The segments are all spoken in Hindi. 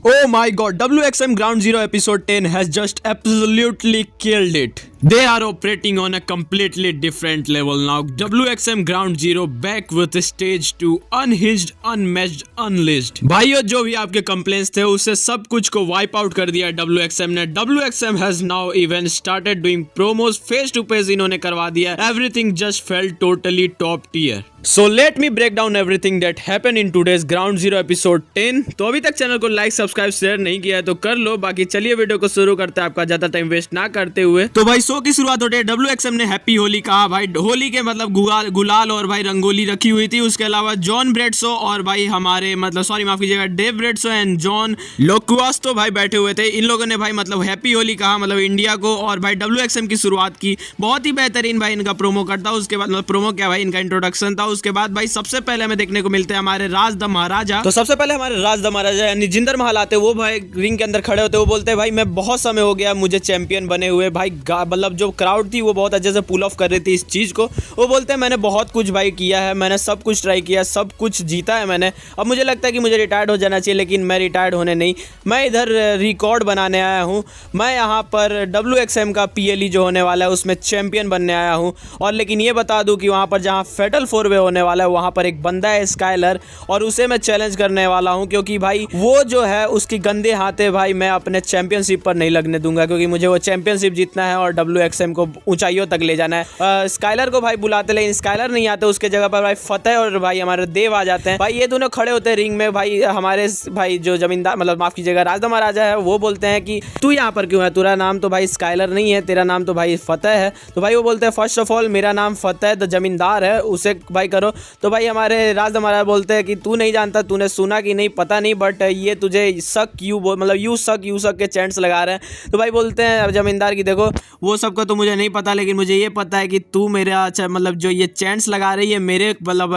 Oh my god, WXM Ground Zero episode 10 has just absolutely killed it. They are operating on a completely different level now. WXM Ground Zero back with stage 2 unhinged, unmatched, unleashed. भाइयों जो भी आपके कंप्लेंट्स थे उससे सब कुछ को वाइप आउट कर दिया WXM ने. WXM has now even started doing promos face to face इन्होंने करवा दिया. Everything just felt totally top tier. So let me break down everything that happened in today's Ground Zero episode 10. तो अभी तक चैनल को लाइक सब्सक्राइब शेयर नहीं किया है तो कर लो. बाकी चलिए वीडियो को शुरू करते हैं आपका ज्यादा टाइम वेस्ट ना करते हुए. तो भाई शो की शुरुआत होती है. WXM ने हैप्पी होली कहा. भाई होली के मतलब गुलाल और भाई रंगोली रखी हुई थी. उसके अलावा जॉन ब्रेडसो और भाई हमारे मतलब सॉरी माफ कीजिएगा डेव ब्रेडसो एंड जॉन लोकुआस तो भाई बैठे हुए थे. इन लोगों ने भाई मतलब हैप्पी होली कहा मतलब इंडिया को और भाई WXM की शुरुआत की. बहुत ही बेहतरीन भाई इनका प्रोमो करता. उसके बाद मतलब प्रोमो क्या भाई इनका इंट्रोडक्शन था. उसके बाद भाई सबसे पहले हमें देखने को मिलते हैं हमारे राज द महाराजा. तो सबसे पहले हमारे राज द महाराजा यानी जिंदर महल आते. वो भाई रिंग के अंदर खड़े होते. वो बोलते हैं भाई मैं बहुत समय हो गया मुझे चैंपियन बने हुए. भाई मतलब जो क्राउड थी वो बहुत अच्छे से पुल ऑफ कर रही थी इस चीज को. वो बोलते हैं मैंने बहुत कुछ भाई किया है. मैंने सब कुछ ट्राई किया सब कुछ जीता है मैंने. अब मुझे लगता है कि मुझे रिटायर्ड हो जाना चाहिए लेकिन मैं रिटायर्ड होने नहीं. मैं इधर रिकॉर्ड बनाने आया हूँ. मैं यहाँ पर WXM का PLE जो होने वाला है उसमें चैंपियन बनने आया हूँ. और लेकिन ये बता दूँ कि वहाँ पर जहाँ फेटल 4 वे होने वाला है वहाँ पर एक बंदा है स्काइलर और उसे मैं चैलेंज करने वाला हूँ क्योंकि भाई वो जो है उसकी गंदे हाथे भाई मैं अपने चैंपियनशिप पर नहीं लगने दूंगा क्योंकि मुझे वो चैंपियनशिप जीतना है और WXM को ऊंचाइयों तक ले जाना है. स्काइलर को भाई बुलाते लेकिन स्काइलर नहीं आते. उसके जगह पर भाई फतेह और भाई हमारे देव आ जाते हैं. भाई ये दोनों खड़े होते हैं रिंग में. भाई हमारे भाई जो जमींदार मतलब माफ कीजिएगा राज द महाराजा है वो बोलते हैं कि तू यहाँ पर क्यों है. तेरा नाम तो भाई स्काइलर नहीं है. तेरा नाम तो भाई फतेह है. तो भाई वो बोलते हैं फर्स्ट ऑफ ऑल मेरा नाम फतेह द जमींदार है उसे भाई करो. तो भाई हमारे राज द महाराजा बोलते हैं कि तू नहीं जानता तूने सुना कि नहीं पता नहीं बट ये तुझे शक यू मतलब यू शक के चैंट्स लगा रहे हैं. तो भाई बोलते हैं जमींदार की देखो वो सबका तो मुझे नहीं पता लेकिन मुझे ये पता है कि तू मेरा मतलब जो ये चैंट्स लगा रही है मेरे मतलब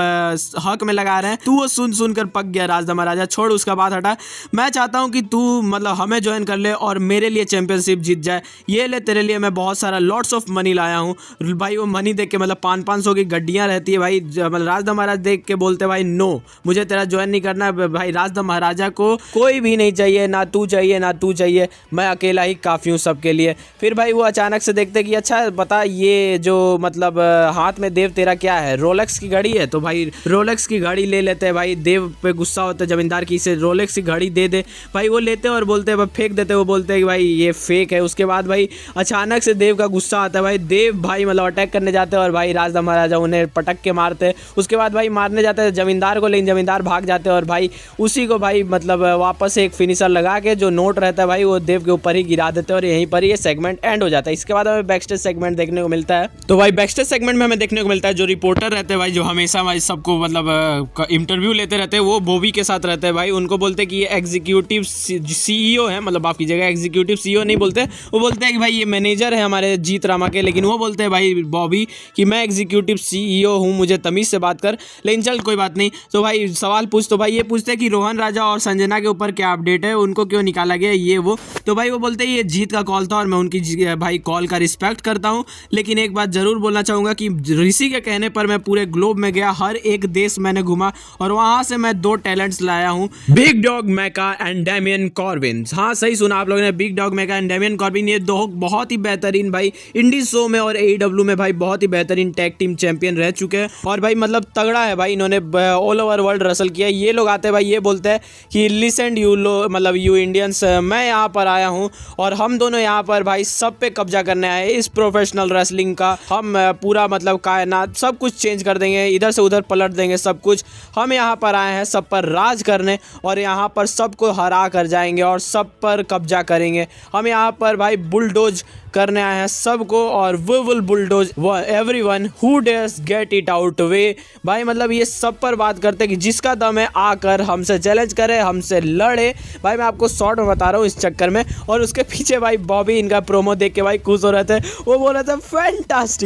हक में लगा रहे हैं. तू वो सुन कर पक गया राज द महाराजा. छोड़ उसका बात हटा. मैं चाहता हूँ कि तू मतलब हमें ज्वाइन कर ले और मेरे लिए चैंपियनशिप जीत जाए. ये ले तेरे लिए मैं बहुत सारा लॉट्स ऑफ मनी लाया हूँ. भाई वो मनी देख के मतलब 500 की गड्डियाँ रहती है भाई. मतलब राज द महाराज देख के बोलते भाई नो मुझे तेरा ज्वाइन नहीं करना. भाई राज द महाराजा को कोई भी नहीं चाहिए. ना तू चाहिए मैं अकेला ही काफ़ी हूँ सबके लिए. फिर भाई वो अचानक से देखते कि अच्छा बता ये जो मतलब हाथ में देव तेरा क्या है. रोलेक्स की घड़ी है. तो भाई रोलेक्स की घड़ी ले लेते हैं. भाई देव पे गुस्सा होता है जमींदार की इसे रोलेक्स की घड़ी दे दे. भाई वो लेते हैं और बोलते हैं फेंक देते. वो बोलते हैं कि भाई ये फेक है. उसके बाद भाई अचानक से देव का गुस्सा आता है. भाई देव भाई मतलब अटैक करने जाते हैं और भाई राज द महाराजा उन्हें पटक के मारते हैं. उसके बाद भाई मारने जाते हैं जमींदार को लेकिन जमींदार भाग जाते हैं और भाई उसी को भाई मतलब वापस एक फिनिशर लगा के जो नोट रहता है भाई वो देव के ऊपर ही गिरा देते हैं और यहीं पर ये सेगमेंट एंड हो जाता है. इसके बाद हमें बैकस्टेज सेगमेंट देखने को मिलता है. तो भाई बैकस्टेज सेगमेंट में हमें देखने को मिलता है जो रिपोर्टर रहते हैं भाई जो हमेशा भाई सबको मतलब इंटरव्यू लेते रहते हैं वो बॉबी के साथ रहते हैं. भाई उनको बोलते हैं कि ये एग्जीक्यूटिव CEO है मतलब आपकी जगह एग्जीक्यूटिव CEO नहीं बोलते. वो बोलते हैं कि भाई ये मैनेजर है हमारे जीत रामा के. लेकिन वो बोलते हैं भाई बॉबी कि मैं एग्जीक्यूटिव CEO हूँ मुझे तमीज़ से बात कर. लेकिन चल कोई बात नहीं. तो भाई सवाल पूछ. तो भाई ये पूछते हैं कि रोहन राजा और संजना के ऊपर क्या अपडेट है उनको क्यों निकाला गया ये वो. तो भाई वो बोलते हैं ये जीत का कॉल था और मैं उनकी भाई कॉल का रिस्पेक्ट करता हूँ. लेकिन एक बात जरूर बोलना चाहूँगा कि ऋषि के कहने पर मैं पूरे ग्लोब में गया. हर एक देश मैंने घूमा और वहाँ से मैं 2 टैलेंट्स लाया हूँ big dog Maika and Damian Corbin. हाँ सही सुना आप लोगों ने big dog Maika and Damian Corbin. ये 2 बहुत ही बेहतरीन भाई इंडी शो में और AEW में भाई बहुत ही बेहतरीन टैग टीम चैंपियन रह चुके हैं और भाई मतलब तगड़ा है भाई. इन्होंने ऑल ओवर वर्ल्ड रसल किया. ये लोग आते हैं भाई ये बोलते हैं कि लिसन यू मतलब यू इंडियंस मैं यहाँ पर आया हूँ और हम दोनों यहाँ पर भाई सब पे कब्जा करने आए. इस प्रोफेशनल रेसलिंग का हम पूरा मतलब कायनात सब कुछ चेंज कर देंगे. इधर से उधर पलट देंगे सब कुछ. हम यहाँ पर आए हैं सब पर राज करने और यहाँ पर सबको हरा कर जाएंगे और सब पर कब्जा करेंगे. हम यहाँ पर भाई बुलडोज करने आए हैं सबको और we will bulldoze everyone who dares get it out way. भाई मतलब ये सब पर बात करते हैं कि जिसका दम है आकर हमसे चैलेंज करे हमसे लड़े. भाई मैं आपको शॉर्ट में बता रहा हूँ इस चक्कर में. और उसके पीछे भाई बॉबी इनका प्रोमो देख के भाई खुश हो रहे थे. वो बोल रहे थे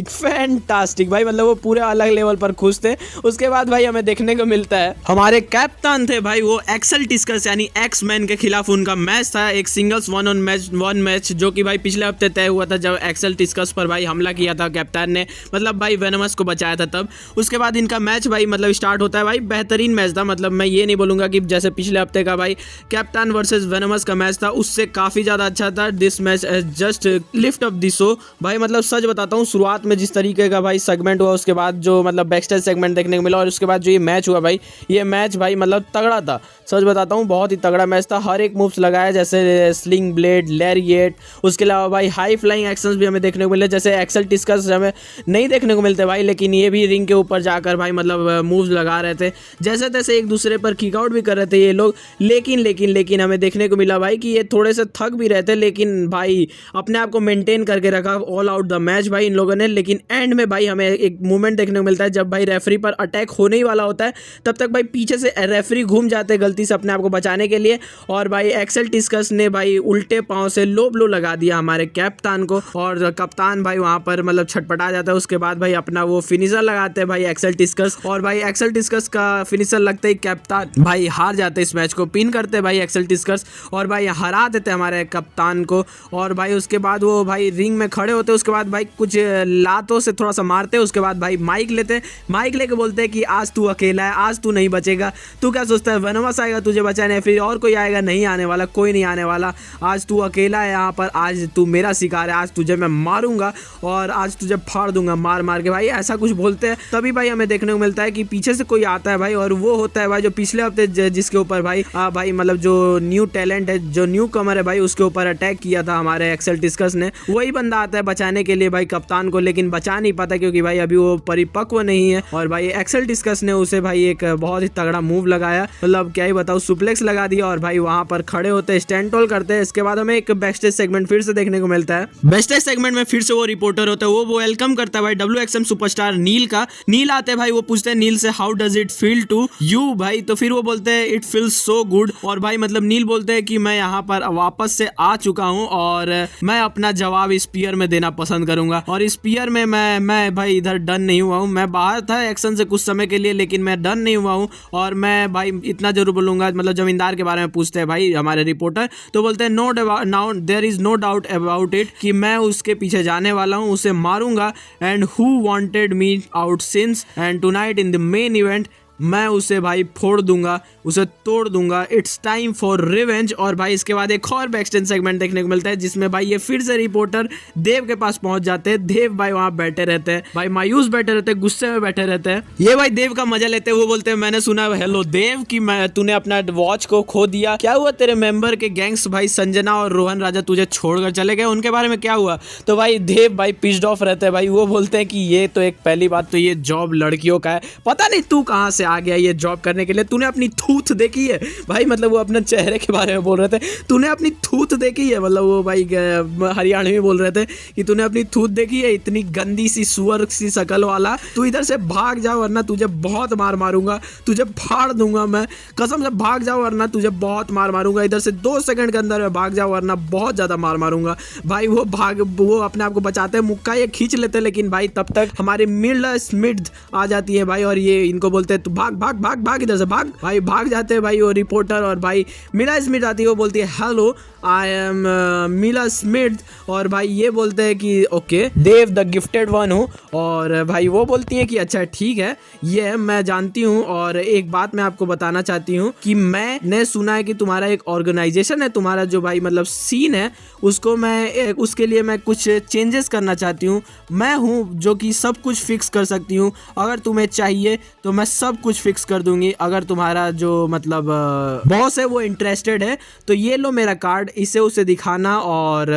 फैंटास्टिक भाई मतलब वो पूरे अलग लेवल पर खुश थे. उसके बाद भाई हमें देखने को मिलता है हमारे कैप्टन थे भाई वो एक्सेल टिस्कस यानी एक्स मैन के खिलाफ उनका मैच था. एक सिंगल्स 1 मैच जो कि भाई पिछले हफ्ते तय हुआ हुआ था जब एक्सेल टिस्कस पर भाई हमला किया था कैप्टन ने, मतलब भाई वेनमस को बचाया था तब। उसके बाद इनका मैच भाई मतलब स्टार्ट होता है भाई, बेहतरीन मैच था। मतलब मैं ये नहीं बोलूँगा कि जैसे पिछले हफ्ते का भाई कैप्टन वर्सेस वेनमस का मैच था उससे काफ़ी ज़्यादा अच्छा था। This match just lift up this show भाई। मतलब सच बताता हूँ, शुरुआत में जिस तरीके का भाई सेगमेंट हुआ, उसके बाद जो मतलब बैकस्टेज सेगमेंट देखने को मिला, और उसके बाद जो ये मैच हुआ भाई, ये मैच भाई मतलब तगड़ा था। सच बताता हूँ, बहुत ही तगड़ा मैच था। हर एक मूव्स लगाया, जैसे स्लिंग ब्लेड, लैरिएट, उसके अलावा भाई हाई फ्लाइंग एक्शंस भी हमें देखने को मिले, जैसे एक्सेल टिस्कस हमें नहीं देखने को मिलते भाई, लेकिन ये भी रिंग के ऊपर जाकर भाई मतलब मूव्स लगा रहे थे, जैसे तैसे एक दूसरे पर किक आउट भी कर रहे थे ये लोग। लेकिन हमें देखने को मिला भाई कि ये थोड़े से थक भी रहते, लेकिन भाई अपने आप को मेंटेन करके रखा ऑल आउट द मैच भाई इन लोगों ने। लेकिन एंड में भाई हमें एक मोमेंट देखने को मिलता है जब भाई रेफरी पर अटैक होने ही वाला होता है, तब तक भाई पीछे से रेफरी घूम जाते हैं गलती से अपने आप को बचाने के लिए, और भाई एक्सेल टिस्कस ने भाई उल्टे पांव से लो ब्लो लगा दिया हमारे कैप्टन को, और कप्तान भाई वहां पर मतलब छटपटा जाता है। उसके बाद भाई अपना वो फिनिशर लगाते हैं भाई एक्सेल टिस्कस, और भाई एक्सेल टिस्कस का फिनिशर लगते ही कैप्टन भाई हार जाते, इस मैच को पिन करते भाई एक्सेल टिस्कस, और भाई हरा देते हमारे कप्तान को। और भाई उसके बाद वो भाई रिंग में खड़े होते, उसके बाद भाई कुछ लातों से थोड़ा सा मारते, उसके बाद भाई माइक लेते, माइक लेके बोलते हैं कि आज तू अकेला है, आज तू नहीं बचेगा। तू क्या सोचता है वेनमस आएगा तुझे बचाने, फिर और कोई आएगा? नहीं आने वाला, कोई नहीं आने वाला। आज तू अकेला है यहाँ पर, आज तू मेरा शिकार है, आज तुझे मैं मारूंगा और आज तुझे फाड़ दूंगा मार मार के भाई, ऐसा कुछ बोलते हैं। तभी भाई हमें देखने को मिलता है कि पीछे से कोई आता है भाई, और वो होता है भाई जो पिछले हफ्ते जिसके ऊपर भाई भाई मतलब जो न्यू टैलेंट है, जो न्यू कमर है भाई, उसके ऊपर अटैक किया था हमारे एक्सेल टिस्कस ने। वही बंदा आता है बचाने के लिए भाई कप्तान को, लेकिन बचा नहीं पाता क्योंकि भाई अभी वो परिपक्व नहीं है, और भाई एक्सेल टिस्कस ने उसे भाई एक बहुत ही तगड़ा मूव लगाया, मतलब क्या ही बताऊं, सुप्लेक्स लगा दिया, और भाई वहां पर खड़े होते स्टैंड टोल करते हैं। इसके बाद हमें एक बैकस्टेज सेगमेंट फिर से देखने को मिलता है। बैकस्टेज सेगमेंट में फिर से वो रिपोर्टर होता है, वो वेलकम करता है भाई WXM सुपरस्टार नील का। नील आते हैं भाई, वो पूछते हैं नील से how does it feel to you भाई, तो फिर वो बोलते हैं इट फील्स सो गुड, और भाई मतलब नील बोलते हैं कि मैं यहाँ पर वापस से आ चुका हूँ और मैं अपना जवाब स्पीयर में देना पसंद करूंगा, और स्पीयर में मैं भाई इधर डन नहीं हुआ हूँ। मैं बाहर था एक्शन से कुछ समय के लिए, लेकिन मैं डन नहीं हुआ हूँ, और मैं भाई इतना जरूर बोलूंगा, मतलब जमींदार के बारे में पूछते हैं भाई हमारे रिपोर्टर, तो बोलते हैं no there is no doubt about it, कि मैं उसके पीछे जाने वाला हूँ, उसे मारूंगा, and who wanted me out since and tonight in the main event, मैं उसे भाई फोड़ दूंगा, उसे तोड़ दूंगा, इट्स टाइम फॉर रिवेंज। और भाई इसके बाद एक और बैकस्टेज सेगमेंट देखने को मिलता है जिसमें भाई ये फिर से रिपोर्टर देव के पास पहुंच जाते हैं। देव भाई वहां बैठे रहते हैं, भाई मायूस बैठे रहते हैं, गुस्से में बैठे रहते हैं। ये भाई देव का मजा लेते हैं, वो बोलते हैं मैंने सुना हेलो देव कि तूने अपना वॉच को खो दिया, क्या हुआ तेरे मेंबर के गैंग्स भाई संजना और रोहन राजा तुझे छोड़कर चले गए, उनके बारे में क्या हुआ? तो भाई देव भाई पिस्ड ऑफ रहते हैं भाई, वो बोलते हैं कि ये तो एक पहली बात तो ये जॉब लड़कियों का है, पता नहीं तू कहाँ से आ गया ये जॉब करने के लिए, तूने अपनी थूथ देखी है भाई, मतलब वो अपने चेहरे के बारे में बोल रहे थे, तूने अपनी थूथ देखी है, मतलब वो भाई हरियाणवी में बोल रहे थे कि तूने अपनी थूथ देखी है, इतनी गंदी सी सुअर सी शकल वाला, तू इधर से भाग जा वरना तुझे बहुत मार मारूंगा, तुझे फाड़ दूंगा मैं, कसम से भाग जा वरना तुझे बहुत मार मारूंगा, इधर से 2 सेकंड के अंदर में भाग जा वरना बहुत ज्यादा मार मारूंगा। भाई वो अपने आप को बचाते हैं, मुक्का ये खींच लेते हैं, लेकिन भाई तब तक हमारी मिला स्मिथ आ जाती है भाई, और ये इनको बोलते हैं तू भाग भाग भाग भाग इधर से भाग, भाई भाग जाते हैं भाई वो रिपोर्टर, और भाई मिला स्मिथ आती है, वो बोलती है hello I am Mila Smith, और भाई ये बोलते हैं कि okay Dev the gifted one हूँ, और भाई वो बोलती है कि अच्छा ठीक है ये मैं जानती हूँ, और एक बात मैं आपको बताना चाहती हूँ कि मैंने सुना है कि तुम्हारा एक ऑर्गेनाइजेशन है, तुम्हारा जो भाई मतलब सीन है उसको मैं उसके लिए मैं कुछ चेंजेस करना चाहती हूँ, मैं हूँ जो कि सब कुछ फिक्स कर सकती हूँ, अगर तुम्हें चाहिए तो मैं सब कुछ फिक्स कर दूंगी, अगर तुम्हारा जो मतलब बॉस है वो इंटरेस्टेड है तो ये लो मेरा कार्ड, इसे उसे दिखाना और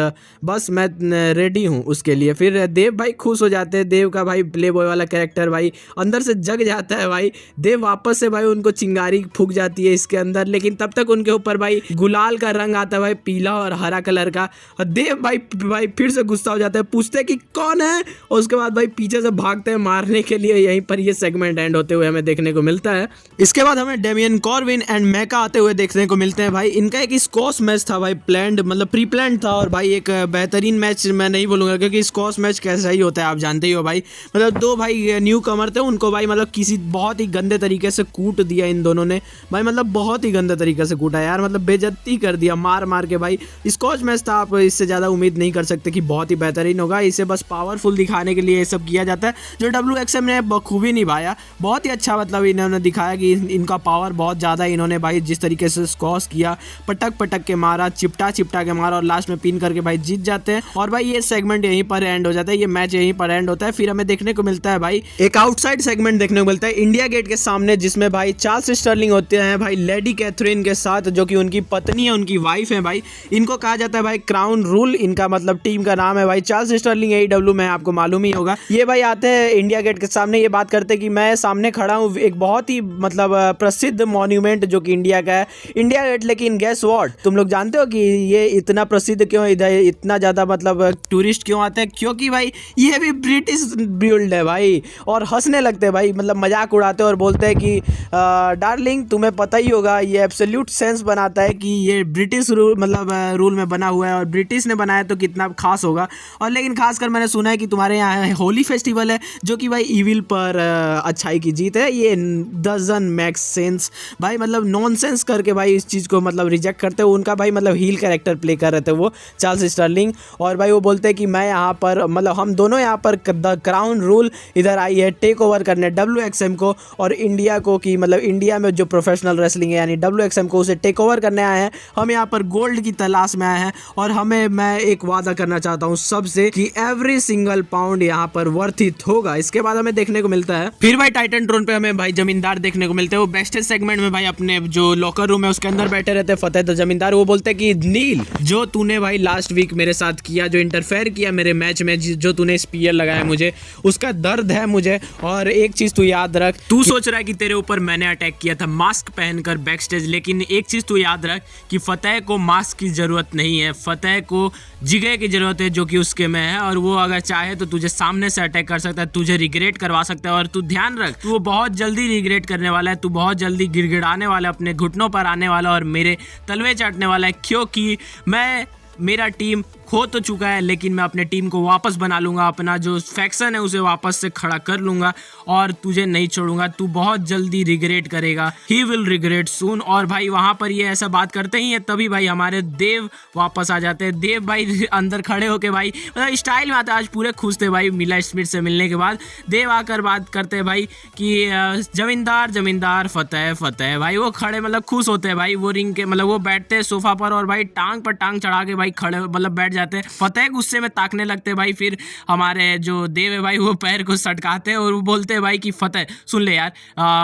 बस मैं रेडी हूँ उसके लिए। फिर देव भाई खुश हो जाते हैं, देव का भाई प्ले बॉय वाला कैरेक्टर भाई अंदर से जग जाता है भाई, देव वापस से भाई उनको चिंगारी फूक जाती है इसके अंदर, लेकिन तब तक उनके ऊपर भाई गुलाल का रंग आता है भाई, पीला और हरा कलर का, और देव भाई फिर से गुस्सा हो जाता है, पूछते हैं कि कौन है, और उसके बाद भाई पीछे से भागते हैं मारने के लिए। यहीं पर ये सेगमेंट एंड होते हुए हमें देखने को को मिलता है। इसके बाद हमें डेमियन कॉर्विन एंड मैका आते हुए देखने को मिलते हैं भाई। इनका एक स्क्वॉश मैच था भाई, प्लान्ड मतलब प्री प्लान्ड था, और भाई एक बेहतरीन मैच मैं नहीं बोलूँगा क्योंकि स्क्वॉश मैच कैसा ही होता है आप जानते ही हो भाई। मतलब दो भाई न्यू कमर थे, उनको भाई मतलब किसी बहुत ही गंदे तरीके से कूट दिया इन दोनों ने भाई, मतलब बहुत ही गंदे तरीके से कूटा यार, मतलब बेइज्जती कर दिया मार मार के भाई। स्क्वॉश मैच था, आप इससे ज़्यादा उम्मीद नहीं कर सकते कि बहुत ही बेहतरीन होगा। इसे बस पावरफुल दिखाने के लिए ये सब किया जाता है, जो WXM ने बखूबी निभाया। बहुत ही अच्छा मतलब इन्होंने दिखाया कि इनका पावर बहुत ज़्यादा, इन्होंने भाई जिस तरीके से स्क्वॉश किया, पटक पटक के मारा, चिपटा चिपटा के मारा और लास्ट में पिन करके भाई जीत जाते हैं। और भाई ये सेगमेंट यहीं पर एंड हो जाता है, ये मैच यहीं पर एंड होता है। फिर हमें देखने को मिलता है भाई एक आउटसाइड सेगमेंट देखने को मिलता है इंडिया गेट के सामने, जिसमें भाई चार्ल्स स्टर्लिंग होते हैं भाई लेडी कैथरीन के साथ, जो कि उनकी पत्नी है, उनकी वाइफ है भाई। इनको कहा जाता है भाई क्राउन रूल, इनका मतलब टीम का नाम है भाई। चार्ल्स स्टर्लिंग AEW में आपको मालूम ही होगा। ये भाई आते हैं इंडिया गेट के सामने, ये बात करते हैं कि मैं सामने खड़ा हूँ एक बहुत ही मतलब प्रसिद्ध मॉन्यूमेंट जो कि इंडिया का है, इंडिया गेट। लेकिन गेस व्हाट, तुम लोग जानते हो कि ये इतना प्रसिद्ध क्यों, इधर इतना ज़्यादा मतलब टूरिस्ट क्यों आते हैं? क्योंकि भाई ये भी ब्रिटिश बिल्ड है भाई। और हंसने लगते हैं भाई, मतलब मजाक उड़ाते हैं और बोलते हैं कि डार्लिंग तुम्हें पता ही होगा, ये एब्सोल्यूट सेंस बनाता है कि ये ब्रिटिश रूल मतलब रूल में बना हुआ है और ब्रिटिश ने बनाया तो कितना खास होगा। और लेकिन खासकर मैंने सुना है कि तुम्हारे यहाँ होली फेस्टिवल है, जो कि भाई इविल पर अच्छाई की जीत है। ये डजंट मेक सेंस भाई, मतलब नॉनसेंस करके भाई इस चीज़ को मतलब रिजेक्ट करते हो। उनका भाई मतलब हील कैरेक्टर प्ले कर रहे थे वो चार्ल्स स्टर्लिंग, और भाई वो बोलते हैं कि मैं यहाँ पर मतलब हम दोनों यहाँ पर द क्राउन रूल इधर आई है टेक ओवर करने WXM को और इंडिया को, कि मतलब इंडिया में जो प्रोफेशनल रेसलिंग है यानी WXM को, उसे टेक ओवर करने आए हैं। हम यहाँ पर गोल्ड की तलाश में आए हैं और मैं एक वादा करना चाहता हूँ सबसे कि एवरी सिंगल पाउंड यहाँ पर वर्थ इट होगा। इसके बाद हमें देखने को मिलता है फिर भाई टाइटन ट्रोन पे हमें भाई जमींदार देखने को मिलते हैं। वो बेस्टेज सेगमेंट में भाई अपने जो लॉकर रूम है उसके अंदर बैठे रहते हैं फतेह द जमींदार। वो बोलते हैं कि नील, जो तूने भाई लास्ट वीक मेरे साथ किया, जो इंटरफेयर किया मेरे मैच में, जो तूने स्पीयर लगाया मुझे, उसका दर्द है मुझे। और एक चीज तू याद रख, तू सोच रहा है कि तेरे ऊपर मैंने अटैक किया था मास्क पहनकर बैकस्टेज, लेकिन एक चीज तू याद रख कि फतेह को मास्क की जरूरत नहीं है, फतेह को जिगह की जरूरत है जो कि उसके में है। और वो अगर चाहे तो तुझे सामने से अटैक कर सकता है, तुझे रिग्रेट करवा सकता है। और तू ध्यान रख, तू बहुत जल्दी रिग्रेट करने वाला है, तू बहुत जल्दी गिड़गिड़ाने वाला है, अपने घुटनों पर आने वाला और मेरे तलवे चाटने वाला है, क्योंकि मेरा टीम खो तो चुका है, लेकिन मैं अपने टीम को वापस बना लूँगा, अपना जो फैक्शन है उसे वापस से खड़ा कर लूँगा और तुझे नहीं छोड़ूंगा। तू बहुत जल्दी रिग्रेट करेगा, ही विल रिग्रेट सून। और भाई वहाँ पर ये ऐसा बात करते ही है, तभी भाई हमारे देव वापस आ जाते हैं। देव भाई अंदर खड़े होके भाई मतलब स्टाइल में आते, आज पूरे खुश थे भाई मिला स्मिथ से मिलने के बाद। देव आकर बात करते हैं भाई कि जमींदार जमींदार फतेह फतेह, भाई वो खड़े मतलब खुश होते हैं भाई। वो रिंग के मतलब वो बैठते हैं सोफा पर और भाई टांग पर टांग चढ़ा के भाई खड़े मतलब बैठ जाते हैं। फतेह गुस्से में ताकने लगते भाई। फिर हमारे जो देव है भाई वो पैर को सटकाते हैं और वो बोलते हैं भाई कि फतेह सुन ले यार,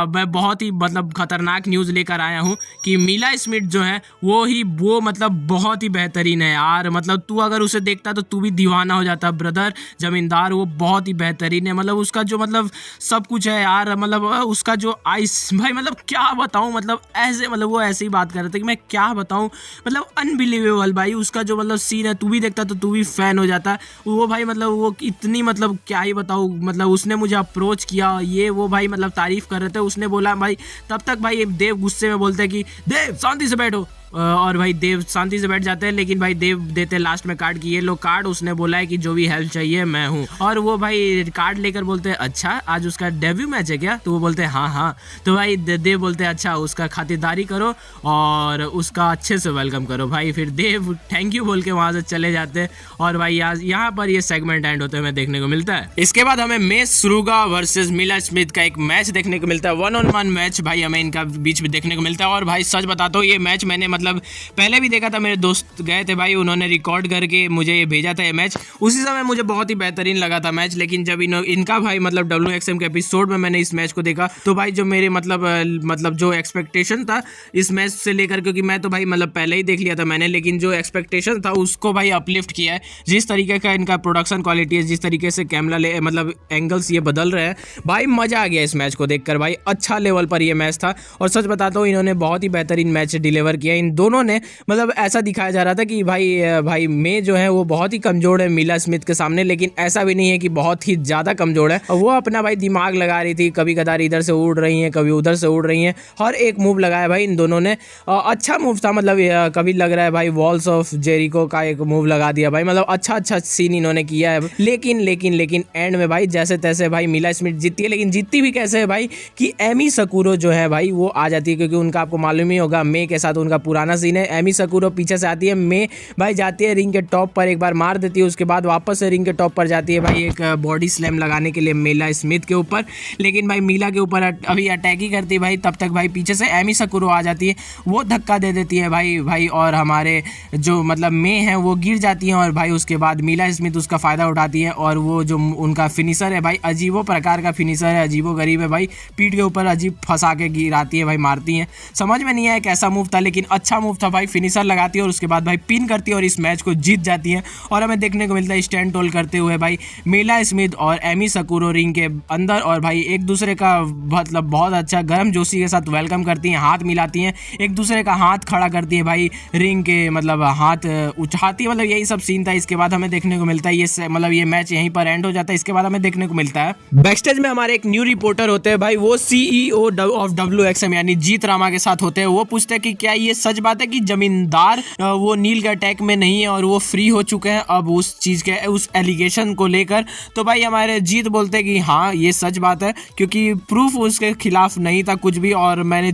मैं बहुत ही मतलब खतरनाक न्यूज़ लेकर आया हूँ कि मिला स्मिथ जो है वो मतलब बहुत ही बेहतरीन है यार। मतलब तू अगर उसे देखता तो तू भी दीवाना हो जाता ब्रदर जमींदार। वो बहुत ही बेहतरीन है, मतलब उसका जो मतलब सब कुछ है यार, मतलब उसका जो आइस भाई मतलब क्या बताऊँ, मतलब ऐसे मतलब वो ऐसे ही बात कर रहे थे कि मैं क्या बताऊँ, मतलब अनबिलीवेबल भाई। उसका जो मतलब सीन है, तू भी देखता तो तू भी फैन हो जाता वो भाई। मतलब वो इतनी मतलब क्या ही बताऊँ, मतलब उसने मुझे अप्रोच किया, ये वो भाई मतलब तारीफ कर रहे थे। उसने बोला भाई, तब तक भाई देव गुस्से में बोलते हैं कि देव शांति से बैठो, और भाई देव शांति से बैठ जाते हैं। लेकिन भाई देव देते लास्ट में कार्ड की ये लो कार्ड, उसने बोला है कि जो भी हेल्प चाहिए मैं हूँ। और वो भाई कार्ड लेकर बोलते हैं अच्छा आज उसका डेब्यू मैच है क्या? तो वो बोलते हैं हाँ। तो भाई देव बोलते हैं अच्छा उसका खातिरदारी करो और उसका अच्छे से वेलकम करो भाई। फिर देव थैंक यू बोल के वहाँ से चले जाते हैं और भाई यहाँ पर ये सेगमेंट एंड होते हुए देखने को मिलता है। इसके बाद हमें मेस सुरुगा वर्सेस मिला स्मिथ का एक मैच देखने को मिलता है, 1-on-1 मैच भाई हमें इनका बीच में देखने को मिलता है। और भाई सच बताता हूँ ये मैच मैंने मतलब पहले भी देखा था, मेरे दोस्त गए थे भाई, उन्होंने रिकॉर्ड करके मुझे ये भेजा था ये मैच। उसी समय मुझे बहुत ही बेहतरीन लगा था मैच। लेकिन जब इनका भाई मतलब WXM के एपिसोड में मैंने इस मैच को देखा तो भाई जो मेरे मतलब जो एक्सपेक्टेशन था इस मैच से लेकर, क्योंकि मैं तो भाई मतलब पहले ही देख लिया था मैंने, लेकिन जो एक्सपेक्टेशन था उसको भाई अपलिफ्ट किया है। जिस तरीके का इनका प्रोडक्शन क्वालिटी है, जिस तरीके से कैमरा मतलब एंगल्स ये बदल रहे हैं भाई, मजा आ गया इस मैच को देखकर भाई। अच्छा लेवल पर ये मैच था और सच बताता हूँ इन्होंने बहुत ही बेहतरीन मैच डिलीवर किया इन इन दोनों ने मतलब ऐसा दिखाया जा रहा था कि भाई मे जो है वो बहुत ही कमज़ोर है मीला स्मिथ के सामने, लेकिन ऐसा भी नहीं है कि बहुत ही ज़्यादा कमज़ोर है। वो अपना भाई दिमाग लगा रही थी, कभी कदार इधर से उड़ रही हैं, कभी उधर से उड़ रही हैं, हर एक मूव लगाया भाई इन दोनों ने। अच्छा मूव था, मतलब कभी लग रहा है भाई वॉल्स ऑफ जेरिको का एक मूव लगा दिया भाई, मतलब अच्छा सीन इन्होंने किया है। लेकिन एंड में भाई जैसे तैसे भाई मीला स्मिथ जीतती है, लेकिन जीतती भी कैसे है भाई कि एमी सकूरो जो है भाई वो आ जाती है, क्योंकि उनका आपको मालूम ही होगा मे के साथ उनका पुराना सीन है। एमी सकूरो पीछे से आती है, मे भाई जाती है रिंग के टॉप पर, एक बार मार देती है, उसके बाद वापस से रिंग के टॉप पर जाती है भाई एक बॉडी स्लैम लगाने के लिए मीला स्मिथ के ऊपर, लेकिन भाई मीला के ऊपर अभी अटैक ही करती है भाई। तब तक भाई पीछे से एमी सकूरो आ जाती है, वो धक्का दे देती है भाई और हमारे जो मतलब मे है वो गिर जाती है, और भाई उसके बाद मीला स्मिथ उसका फ़ायदा उठाती है, और वो जो उनका फिनिशर है भाई अजीबो प्रकार का फिनिशर है, अजीबो गरीब है भाई, पीठ के ऊपर अजीब फंसा के गिराती है भाई, मारती है। समझ में नहीं आया कैसा मूव था, लेकिन अच्छा मूव था भाई। फिनिशर लगाती है और उसके बाद भाई पिन करती है और इस मैच को जीत जाती है। और हमें देखने को मिलता है स्टैंड टोल करते हुए भाई मीला स्मिथ और एमी सकूरो रिंग के अंदर, और भाई एक दूसरे का मतलब बहुत अच्छा गर्म जोशी के साथ वेलकम करती हैं, हाथ मिलाती हैं, एक दूसरे का हाथ खड़ा करती है भाई, रिंग के मतलब हाथ उठाती है, मतलब यही सब सीन था। इसके बाद हमें देखने को मिलता है ये मैच यहीं पर एंड हो जाता है। इसके बाद हमें देखने को मिलता है बैकस्टेज में हमारे एक न्यू रिपोर्टर होते हैं भाई, वो सीईओ ऑफ WXM यानी जीत रामा के साथ होते हैं। वो पूछते हैं कि क्या ये सच बात है कि जमींदार वो नील के अटैक में नहीं है और वो फ्री हो चुके हैं अब उस चीज़ के उस एलिगेशन को लेकर। तो भाई हमारे जीत बोलते हैं कि हाँ ये सच बात है, क्योंकि प्रूफ उसके खिलाफ नहीं था कुछ भी, और हमने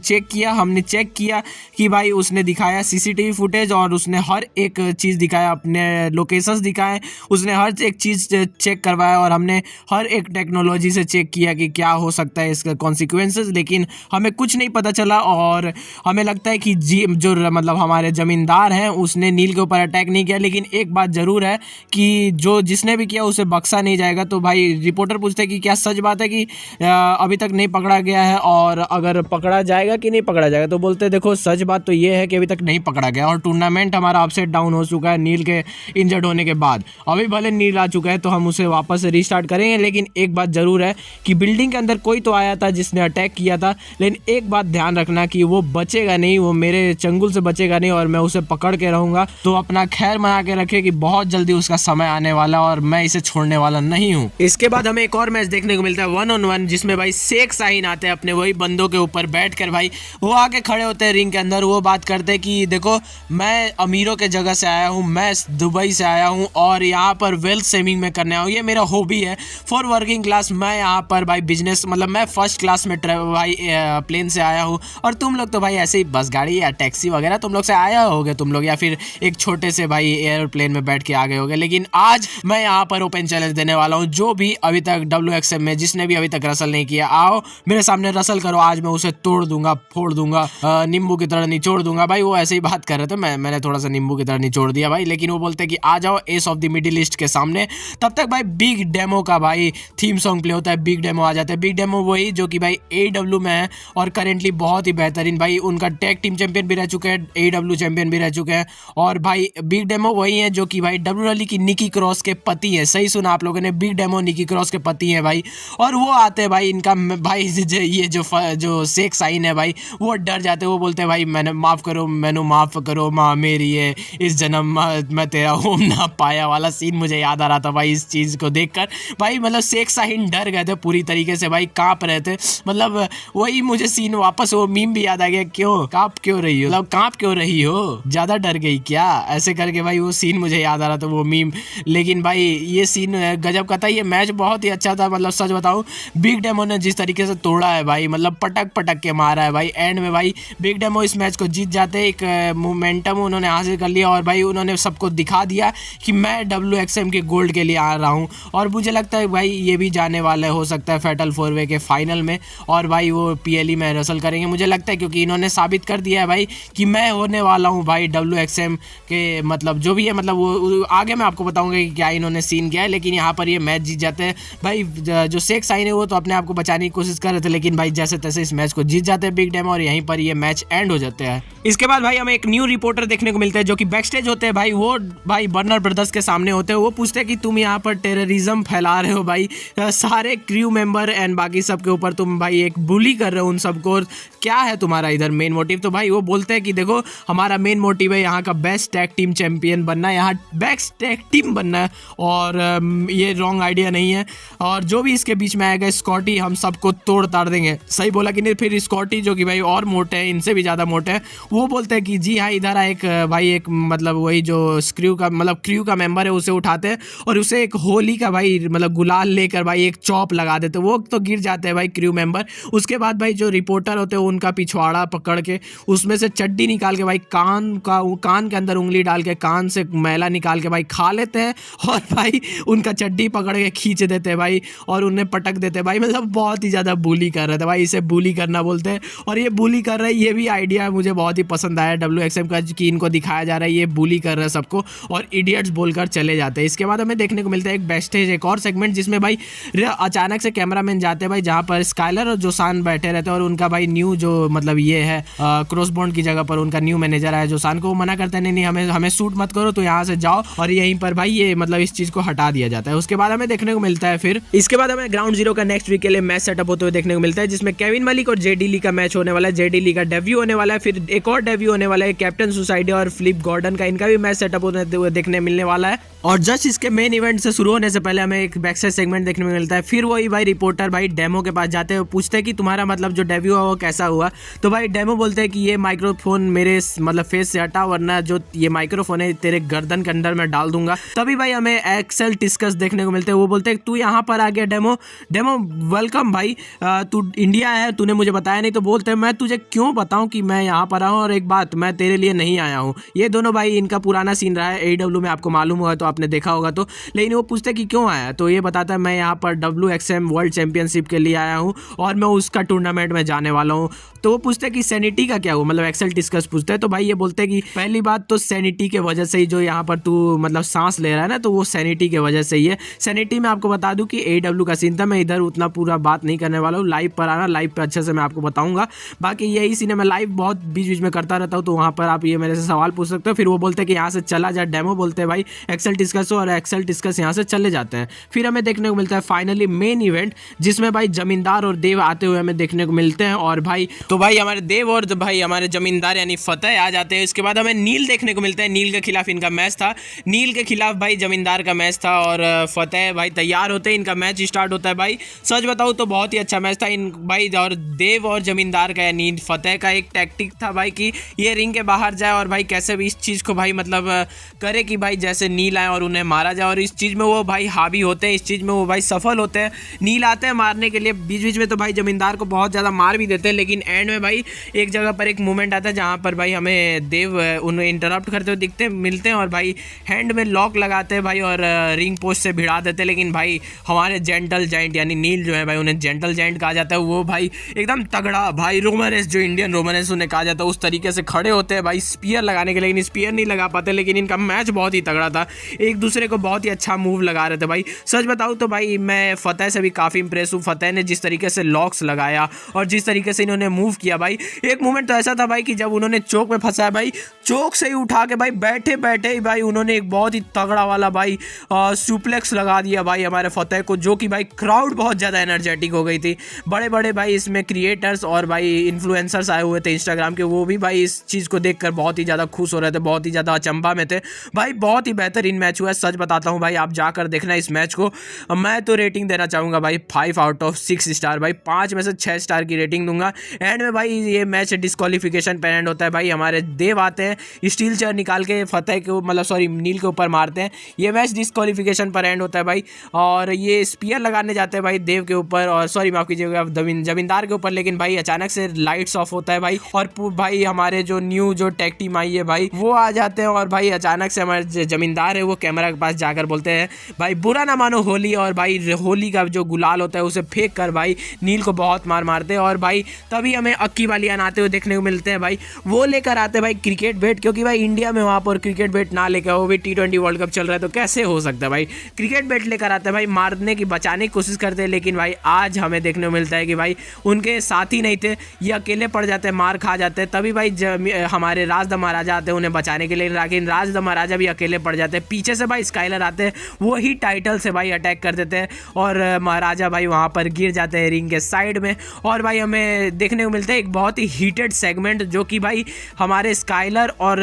चेक किया कि भाई उसने दिखाया CCTV फुटेज, और उसने हर एक चीज़ दिखाया, अपने लोकेशंस दिखाए, उसने हर एक चीज़ चेक करवाया, और हमने हर एक टेक्नोलॉजी से चेक किया कि क्या हो सकता है इसका कॉन्सिक्वेंसेस, लेकिन हमें कुछ नहीं पता चला। और हमें लगता है कि जो मतलब हमारे ज़मींदार हैं उसने नील के ऊपर अटैक नहीं किया, लेकिन एक बात ज़रूर है कि जिसने भी किया उसे बख्शा नहीं जाएगा। तो भाई रिपोर्टर पूछते हैं कि क्या सच बात है कि अभी तक नहीं पकड़ा गया है, और अगर पकड़ा जाएगा कि नहीं पकड़ा जाएगा? तो बोलते हैं देखो सच बात तो ये है कि अभी तक नहीं पकड़ा गया, और टूर्नामेंट हमारा अपसेट डाउन हो चुका है नील के इंजर्ड होने के बाद। अभी भले नील आ चुका है तो हम उसे वापस से रीस्टार्ट करेंगे, लेकिन एक बात ज़रूर है कि बिल्डिंग के अंदर कोई तो आया था जिसने अटैक किया था, लेकिन एक बात ध्यान रखना कि वो बचेगा नहीं, वो मेरे चंगुल से बचेगा नहीं, और मैं उसे पकड़ के रहूँगा। तो अपना खैर मना के रखे कि बहुत जल्दी उसका समय आने वाला और मैं इसे छोड़ने वाला नहीं हूँ। इसके बाद हमें एक और मैच देखने को मिलता है 1-on-1, जिसमें भाई शेख शाहीन आते हैं अपने वही बंदों के ऊपर बैठकर भाई, वो आके खड़े होते हैं रिंग के अंदर, वो बात करते हैं कि देखो मैं अमीरों के जगह से आया हूँ, मैं दुबई से आया हूँ और यहाँ पर वेल्थ सेविंग में करने आया हूँ, ये मेरा हॉबी है फॉर वर्किंग क्लास। मैं यहाँ पर भाई बिजनेस मतलब मैं फर्स्ट क्लास में भाई प्लेन से आया हूँ, और तुम लोग तो भाई ऐसे ही बस गाड़ी या टैक्सी वगैरह तुम लोग से आया होगे तुम लोग, या फिर एक छोटे से भाई एयरप्लेन में बैठ के आ गए होगे। लेकिन आज मैं यहाँ पर ओपन चैलेंज देने वाला हूँ, जो भी अभी तक WXM में जिसने भी अभी तक रसल नहीं किया, आओ मेरे सामने रसल करो, आज मैं उसे तोड़ दूंगा, फोड़ दूंगा, नींबू की तरह निचोड़ दूंगा। भाई वो ऐसे ही बात कर रहे थे, मैंने थोड़ा सा नींबू की तरह निचोड़ दिया भाई, लेकिन वो बोलते हैं कि आ जाओ S of the middle east के सामने। तब तक भाई बिग डेमो का भाई थीम सॉन्ग प्ले होता है, बिग डेमो आ जाता है। बिग डेमो वही जो कि भाई AEW में है और करेंटली बहुत ही बेहतरीन भाई, उनका टैग टीम चैंपियन भी रह चुके हैं, AEW चैंपियन भी रह चुके हैं। और भाई बिग डेमो वही है जो कि भाई WWE की निकी क्रॉस के पति है, सही सुना आप लोगों ने, बिग डेमो निकी क्रॉस के पति हैं भाई। और वो आते हैं भाई, इनका भाई ये जो शेख शाहीन है भाई, वो डर जाते हैं, वो बोलते हैं भाई मैंने माफ़ करो माँ मेरी है, इस जन्म मैं तेरा होम ना पाया वाला सीन मुझे याद आ रहा था भाई इस चीज़ को देखकर भाई। मतलब शेख शाहीन डर गए थे पूरी तरीके से भाई, काँप रहे थे, मतलब वही मुझे सीन वापस वो मीम भी याद आ गया, काँप क्यों रही हो, ज़्यादा डर गई क्या, ऐसे करके भाई वो सीन मुझे याद आ रहा था वो मीम। लेकिन भाई ये सीन गजब का था, ये मैच बहुत ही अच्छा था, मतलब सच बताऊँ बिग डेमो ने जिस तरीके से तोड़ा है भाई, मतलब पटक के मारा है भाई। एंड में भाई बिग डेमो इस मैच को जीत जाते, एक मोमेंटम उन्होंने हासिल कर लिया, और भाई उन्होंने सबको दिखा दिया कि मैं WXM के गोल्ड के लिए आ रहा हूँ। और मुझे लगता है भाई ये भी जाने वाले हो सकता है फैटल 4-वे के फाइनल में, और भाई वो PLE में रसल करेंगे मुझे लगता है, क्योंकि इन्होंने साबित कर दिया है भाई कि मैं होने वाला हूँ भाई WXM के, मतलब जो भी है, मतलब वो आगे मैं आपको बताऊंगा कि क्या इन्होंने सीन किया है। लेकिन यहाँ पर ये मैच जीत जाते हैं भाई। जो शेख शाहीन है वो तो अपने आप को बचाने की कोशिश कर रहे थे, लेकिन भाई जैसे तैसे इस मैच को जीत जाते हैं बिग डेमो, और यहीं पर ये मैच एंड हो जाते हैं। इसके बाद भाई हमें एक न्यू रिपोर्टर देखने को मिलता है जो कि बैकस्टेज होते हैं भाई, वो भाई बर्नर ब्रदर्स के सामने होते हैं। वो पूछते हैं कि तुम यहाँ पर टेररिज्म फैला रहे हो भाई, सारे क्रू मेंबर एंड बाकी सबके ऊपर तुम भाई एक बुली कर रहे हो उन सबको, क्या है तुम्हारा इधर मेन मोटिव? तो भाई वो बोलते हैं कि देखो हमारा मेन मोटिव है यहाँ का बेस्ट टैग टीम चैंपियन बनना, यहाँ बेस्ट टैग टीम बनना है और ये रॉन्ग आइडिया नहीं है। और जो भी इसके बीच में आएगा स्कॉटी हम सबको तोड़ ताड़ देंगे। सही बोला कि नहीं? फिर स्कॉटी जो कि भाई और मोटे हैं, इनसे भी ज़्यादा मोटे हैं, वो बोलते हैं कि जी हाँ इधर एक भाई एक मतलब वही जो क्रू का मेंबर है उसे उठाते हैं और उसे एक होली का भाई मतलब गुलाल लेकर भाई एक चॉप लगा देते, वो तो गिर जाते हैं भाई क्रू मेंबर। उसके बाद भाई जो रिपोर्टर होते हैं उनका पिछवाड़ा पकड़ के उसमें से चड्डी निकाल के भाई कान के अंदर उंगली डाल के कान से मैला निकाल के भाई खा लेते हैं और भाई उनका चड्डी पकड़ के खींच देते हैं भाई और उन्हें पटक देते हैं भाई। मतलब बहुत ही ज़्यादा bully कर रहे थे भाई, इसे bully करना बोलते हैं। और ये bully कर रहे हैं, ये भी आइडिया मुझे बहुत ही पसंद आया WXM का कि इनको दिखाया जा रहा है ये bully कर रहे हैं सबको और इडियट्स बोलकर चले जाते हैं। इसके बाद हमें देखने को मिलता है एक बैकस्टेज एक और सेगमेंट जिसमें भाई अचानक से कैमरामैन जाते हैं भाई जहाँ पर स्काइलर और जोसान बैठे रहते हैं और उनका भाई न्यू जो मतलब ये है क्रॉसबोन्ड की जगह पर उनका न्यू मैनेजर आया जोसान को, वो मना करते हैं नहीं हमें शूट मत करो, तो यहाँ से जाओ और यहीं पर भाई ये मतलब इस चीज़ को हटा दिया जाता है। उसके बाद हमें देखने को मिलता है फिर इसके बाद हमें ग्राउंड जीरो का नेक्स्ट वीक के लिए मैच सेटअप होते हुए देखने को मिलता है जिसमें केविन मलिक और जेडी ली का मैच होने वाला है। जेडी ली का डेब्यू होने वाला है, फिर एक और डेब्यू होने वाला है कैप्टन सुसाइडी और फ्लिप गॉर्डन का, इनका भी मैच सेटअप होते हुए देखने मिलने वाला है। और जस्ट इसके मेन इवेंट से शुरू होने से पहले हमें एक बैकस्टेज सेगमेंट देखने को मिलता है। फिर वही भाई रिपोर्टर भाई डेमो के पास जाते हैं, पूछते हैं कि तुम्हारा मतलब जो डेब्यू हुआ वो कैसा हुआ। तो भाई डेमो बोलते हैं कि ये माइक्रोफोन मेरे मतलब फेस से हटा वरना जो ये माइक्रोफोन है तेरे गर्दन के अंदर में डाल दूंगा। तभी भाई हमें एक्सेल टिस्कस देखने को मिलते हैं, वो बोलते हैं तू यहाँ पर आ गया डेमो वेलकम भाई, तू इंडिया है, तूने मुझे बताया नहीं। तो बोलते हैं मैं तुझे क्यों बताऊं कि मैं यहाँ पर आऊँ, और एक बात मैं तेरे लिए नहीं आया हूँ। ये दोनों भाई इनका पुराना सीन रहा है AEW में, आपको मालूम हुआ तो आपने देखा होगा तो। लेकिन वो पूछते कि क्यों आया, तो ये बताता है मैं यहाँ पर WXM वर्ल्ड चैंपियनशिप के लिए आया हूँ और मैं उसका टूर्नामेंट में जाने वाला हूँ। तो वो पूछते कि सैनिटी का क्या हुआ, मतलब एक्सेल टिस्कस पूछते हैं। तो भाई ये बोलते हैं कि पहली बात तो सैनिटी के वजह से ही जो यहाँ पर तू मतलब सांस ले रहा है ना, तो वो सैनिटी के वजह से ही है। सैनिटी में आपको बता दूं कि AEW का सीन था, मैं इधर उतना पूरा बात नहीं करने वाला हूँ, लाइव पर आना, लाइव पे अच्छे से मैं आपको बताऊंगा। बाकी यही सीन है, मैं लाइव बहुत बीच बीच में करता रहता हूँ, तो वहाँ पर आप ये मेरे से सवाल पूछ सकते हो। फिर वो बोलते हैं कि यहाँ से चला जा डेमो, बोलते हैं भाई एक्सेल टिस्कस हो, और एक्सेल टिस्कस यहाँ से चले जाते हैं। फिर हमें देखने को मिलता है फाइनली मेन इवेंट जिसमें भाई जमींदार और देव आते हुए हमें देखने को मिलते हैं। और भाई तो भाई हमारे देव और भाई हमारे जमींदार यानी फतेह आ जाते हैं। इसके बाद हमें नील देखने को मिलता है, नील के खिलाफ इनका मैच था, नील के खिलाफ भाई जमींदार का मैच था और फतेह भाई तैयार होते हैं, इनका मैच स्टार्ट होता है। भाई सच बताऊं तो बहुत ही अच्छा मैच था इन भाई, और देव और जमींदार का यानी फतेह का एक टैक्टिक था भाई कि ये रिंग के बाहर जाए और भाई कैसे भी इस चीज़ को भाई मतलब करे कि भाई जैसे नील आए और उन्हें मारा जाए, और इस चीज़ में वो भाई हावी होते हैं, इस चीज़ में वो भाई सफल होते हैं। नील आते हैं मारने के लिए, बीच बीच में तो भाई जमींदार को बहुत ज़्यादा मार भी देते हैं, लेकिन एंड में भाई एक जगह पर एक मूवमेंट आता है जहाँ पर भाई हमें देव उन्हें इंटरप्ट करते हुए मिलते हैं और भाई हैंड में लॉक लगाते हैं भाई और रिंग पोस्ट से भिड़ा देते हैं। लेकिन भाई हमारे जेंटल जाइंट यानी नील जो है भाई, उन्हें जेंटल जाइंट कहा जाता है, वो भाई एकदम तगड़ा भाई रोमरेस जो इंडियन रोमरेस उन्हें कहा जाता है, उस तरीके से खड़े होते हैं भाई स्पीयर लगाने के लिए, लेकिन स्पीयर नहीं लगा पाते। लेकिन इनका मैच बहुत ही तगड़ा था, एक दूसरे को बहुत ही अच्छा मूव लगा रहे थे भाई। सच बताऊँ तो भाई मैं फतेह से भी काफ़ी इंप्रेस हूँ। फतेह ने जिस तरीके से लॉक्स लगाया और जिस तरीके से इन्होंने मूव किया भाई, एक मोमेंट तो ऐसा था भाई कि जब उन्होंने चौक में फंसाया भाई, चौक से ही उठा के भाई बैठे बैठे ही भाई उन्होंने एक बहुत ही तगड़ा वाला भाई सुप्लेक्स लगा दिया भाई हमारे फतेह को, जो कि भाई क्राउड बहुत ज़्यादा एनर्जेटिक हो गई थी। बड़े बड़े भाई इसमें क्रिएटर्स और भाई इन्फ्लुएंसर्स आए हुए थे इंस्टाग्राम के, वो भी भाई इस चीज़ को देखकर बहुत ही ज़्यादा खुश हो रहे थे, बहुत ही ज़्यादा अचंभा में थे भाई। बहुत ही बेहतरीन मैच हुआ है, सच बताता हूँ भाई, आप जाकर देखना इस मैच को। मैं तो रेटिंग देना चाहूँगा भाई 5 आउट ऑफ 6 स्टार भाई, 5 में से 6 स्टार की रेटिंग दूंगा। एंड में भाई ये मैच डिस्क्वालिफिकेशन पर एंड होता है भाई, हमारे देव आते हैं स्टील चेयर निकाल के फतेह के मतलब सॉरी नील के ऊपर मारते हैं, ये मैच डिस्क्वालिफिकेशन पर एंड होता है भाई। और ये स्पीयर लगाने जाते हैं भाई देव के ऊपर, और सॉरी माफ कीजिएगा जमींदार के ऊपर, लेकिन भाई अचानक से लाइट्स ऑफ होता है भाई, और भाई हमारे जो न्यू जो टैग टीम आई है भाई वो आ जाते हैं, और भाई अचानक से हमारे जमींदार है वो कैमरा के पास जाकर बोलते हैं भाई बुरा ना मानो होली, और भाई होली का जो गुलाल होता है उसे फेंक कर भाई नील को बहुत मारते हैं। और भाई तभी हमें अक्की वालियान आते हुए देखने को मिलते हैं भाई, वो लेकर आते हैं भाई क्रिकेट बैट, क्योंकि भाई इंडिया में वहाँ पर क्रिकेट बैट ना लेकर, वो भी T20 वर्ल्ड कप चल रहा है तो कैसे हो सकता है भाई, क्रिकेट बैट लेकर आते हैं भाई, मारने की बचाने की कोशिश करते हैं। लेकिन भाई आज हमें देखने को मिलता है कि भाई उनके साथी नहीं थे, ये अकेले पड़ जाते हैं, मार खा जाते हैं। तभी भाई हमारे राज द महाराजा आते हैं उन्हें बचाने के लिए, लेकिन राज द महाराजा भी अकेले पड़ जाते हैं। पीछे से भाई स्काइलर आते हैं, वो ही टाइटल से भाई अटैक कर देते हैं और महाराजा भाई वहाँ पर गिर जाते हैं रिंग के साइड में। और भाई हमें देखने को मिलता है एक बहुत ही हीटेड सेगमेंट, जो कि कि भाई हमारे स्काइलर और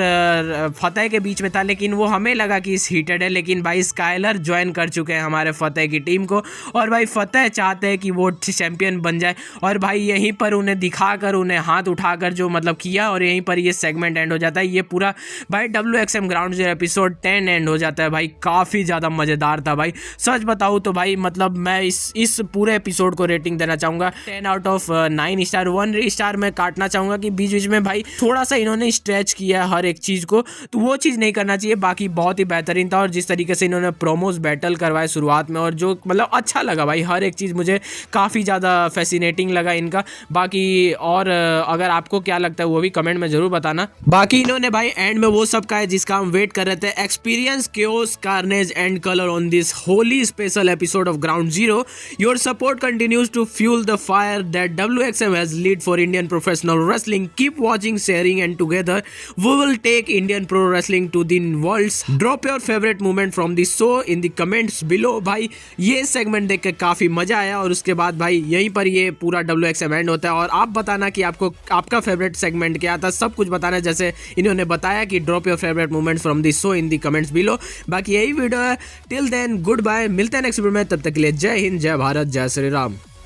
फतेह के बीच में था, लेकिन वो हमें लगा कि इस हीटेड है, लेकिन भाई स्काइलर ज्वाइन कर चुके हैं हमारे फतेह की टीम को और भाई फतेह चाहते हैं कि वो चैंपियन बन जाए और भाई यहीं पर उन्हें दिखाकर, उन्हें हाथ उठाकर जो मतलब किया और यहीं पर ये सेगमेंट एंड हो जाता है। ये पूरा भाई WXM ground zero episode 10 and हो जाता है भाई। काफ़ी ज़्यादा मज़ेदार था भाई, सच बताऊँ तो भाई। मतलब मैं इस पूरे एपिसोड को रेटिंग देना चाहूँगा 10 आउट ऑफ 9 स्टार। 1 स्टार मैं काटना चाहूँगा कि बीच बीच में भाई थोड़ा सा इन्होंने स्ट्रेच किया है हर एक चीज़ को, तो वो चीज़ नहीं करना चाहिए। बाकी बहुत ही बेहतरीन था और जिस तरीके से इन्होंने प्रोमोज बैटल करवाए शुरुआत में और जो मतलब अच्छा लगा भाई, हर एक चीज़ मुझे काफ़ी ज़्यादा फैसिनेटिंग लगा इनका। बाकी और अगर आपको क्या लगता है वो भी कमेंट में ज़रूर बताना। बाकी इन्होंने भाई एंड में वो सब कहा है जिसका हम वेट कर रहे थे। Experience chaos, carnage and color on this holy special episode of Ground Zero. Your support continues to fuel the fire that WXM has lit for Indian professional wrestling. Keep watching, sharing and together we will take Indian pro wrestling to the worlds. Drop your favorite moment from the show in the comments below. भाई ये सेगमेंट देख के काफ़ी मज़ा आया और उसके बाद भाई यहीं पर ये पूरा WXM एंड होता है और आप बताना कि आपको आपका फेवरेट सेगमेंट क्या था, सब कुछ बताना जैसे इन्होंने बताया कि drop your favourite moments from the show in the comments below. बाकी यही वीडियो है। टिल देन गुड बाय, मिलते हैं नेक्स्ट वीडियो में, तब तक के लिए जय हिंद, जय भारत, जय श्री राम।